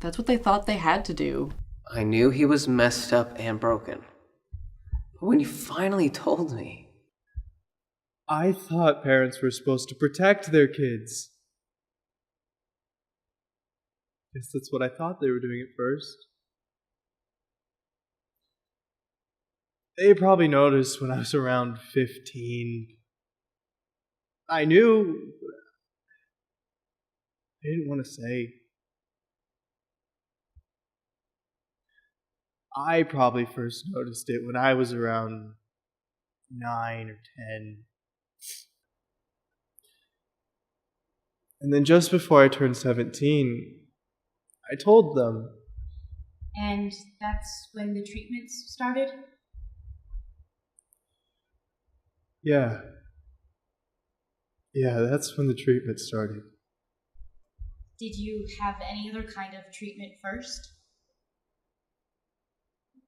That's what they thought they had to do. I knew he was messed up and broken. But when you finally told me... I thought parents were supposed to protect their kids. Guess that's what I thought they were doing at first. They probably noticed when I was around 15. I knew, but I didn't want to say. I probably first noticed it when I was around 9 or 10. And then just before I turned 17, I told them. And that's when the treatments started? Yeah. Yeah, that's when the treatment started. Did you have any other kind of treatment first?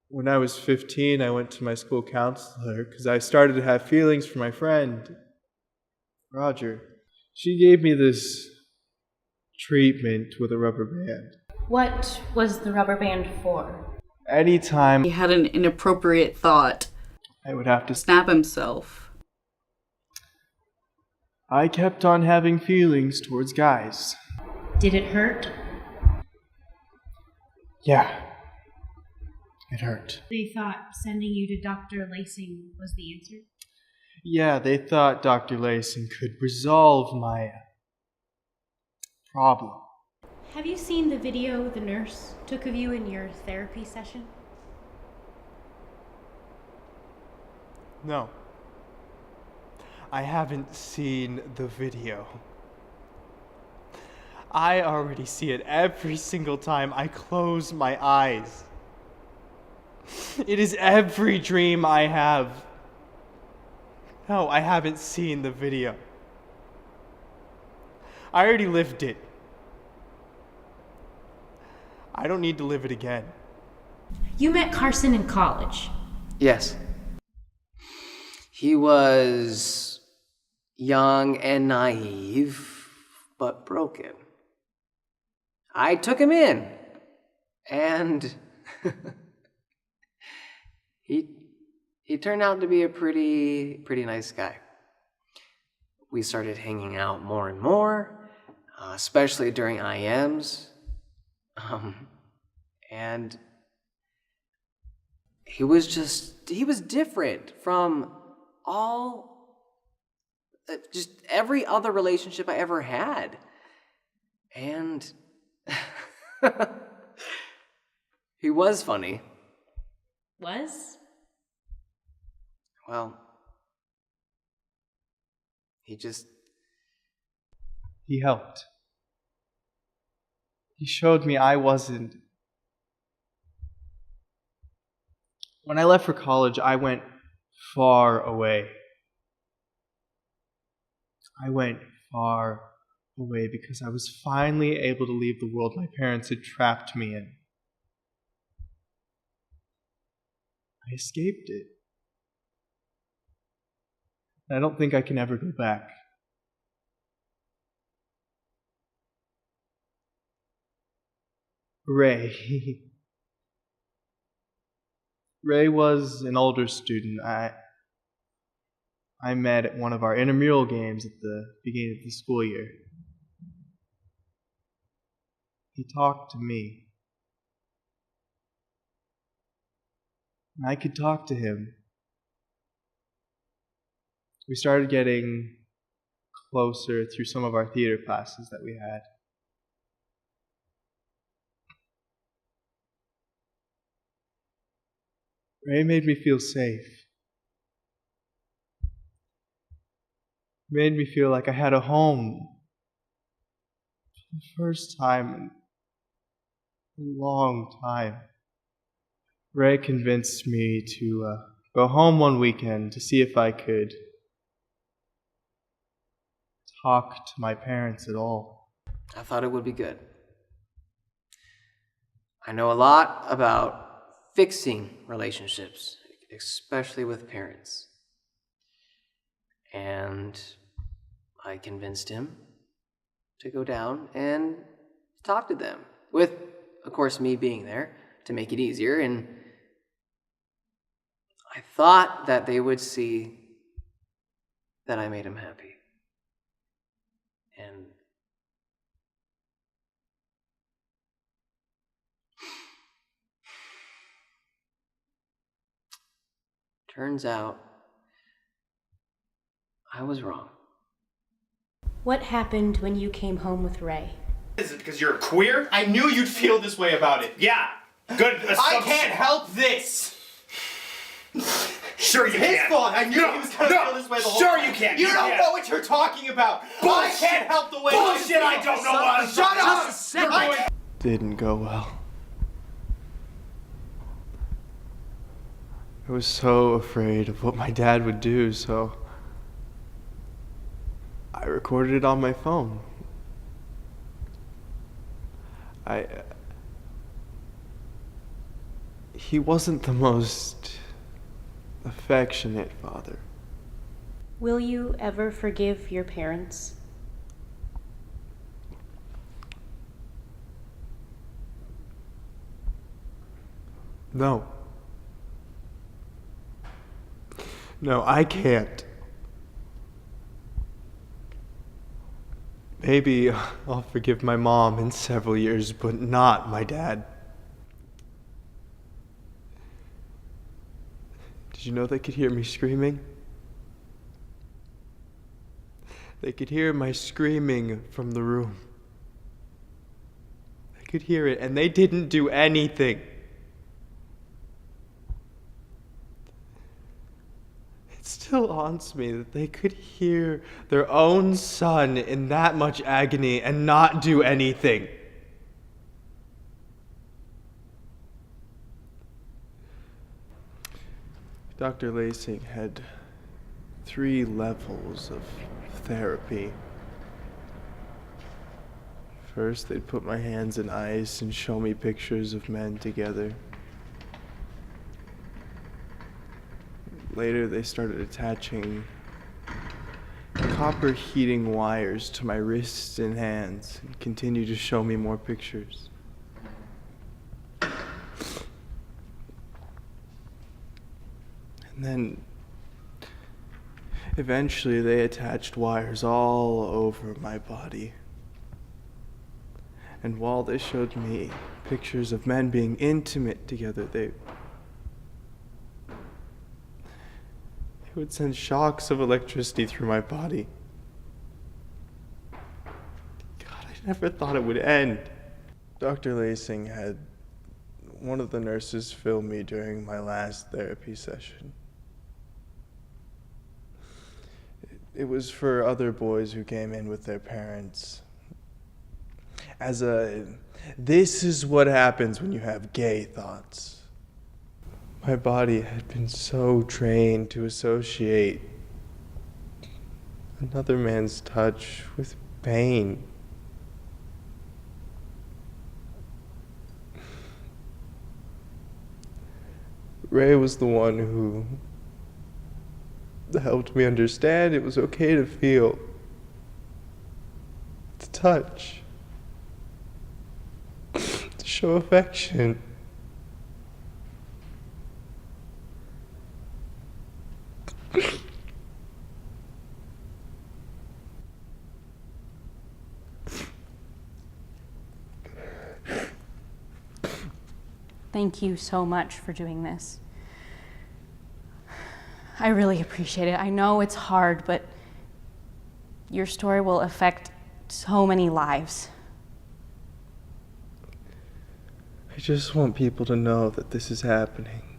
When I was 15, I went to my school counselor because I started to have feelings for my friend, Roger. She gave me this treatment with a rubber band. What was the rubber band for? Anytime He had an inappropriate thought. I would have to Snap himself. I kept on having feelings towards guys. Did it hurt? Yeah. It hurt. They thought sending you to Dr. Lacing was the answer? Yeah, they thought Dr. Lacing could resolve my problem. Have you seen the video the nurse took of you in your therapy session? No. I haven't seen the video. I already see it every single time I close my eyes. It is every dream I have. No, I haven't seen the video. I already lived it. I don't need to live it again. You met Carson in college. Yes. He was young and naive, but broken. I took him in, and he turned out to be a pretty nice guy. We started hanging out more and more, especially during IMs. And he was different from just every other relationship I ever had. And he was funny. Was? Well, he helped. He showed me I wasn't. When I left for college, I went far away. I went far away because I was finally able to leave the world my parents had trapped me in. I escaped it. I don't think I can ever go back. Ray. Ray was an older student I met at one of our intramural games at the beginning of the school year. He talked to me. And I could talk to him. We started getting closer through some of our theater classes that we had. Ray made me feel safe. Made me feel like I had a home. For the first time in a long time. Ray convinced me to go home one weekend to see if I could talk to my parents at all. I thought it would be good. I know a lot about fixing relationships, especially with parents. And I convinced him to go down and talk to them with of course, me being there to make it easier, and I thought that they would see that I made him happy. And turns out I was wrong. What happened when you came home with Ray? Is it because you're a queer? I knew you'd feel this way about it. Yeah. Good assumption. I can't help this! Sure you His can. fault! I knew he was gonna feel this way the whole Sure time. you can. You don't can. know what you're talking about! I can't help the way Bullshit, I don't know what. Shut up! Didn't go well. I was so afraid of what my dad would do, so I recorded it on my phone. He wasn't the most affectionate father. Will you ever forgive your parents? No. No, I can't. Maybe I'll forgive my mom in several years, but not my dad. Did you know they could hear me screaming? They could hear my screaming from the room. They could hear it, and they didn't do anything. It still haunts me that they could hear their own son in that much agony and not do anything. Dr. Lacing had 3 levels of therapy. First, they'd put my hands in ice and show me pictures of men together. Later, they started attaching copper heating wires to my wrists and hands and continued to show me more pictures. And then, eventually, they attached wires all over my body. And while they showed me pictures of men being intimate together, they would send shocks of electricity through my body. God, I never thought it would end. Dr. Lacing had one of the nurses film me during my last therapy session. It was for other boys who came in with their parents. As this is what happens when you have gay thoughts. My body had been so trained to associate another man's touch with pain. Ray was the one who helped me understand it was okay to feel, to touch, to show affection. Thank you so much for doing this. I really appreciate it. I know it's hard, but your story will affect so many lives. I just want people to know that this is happening.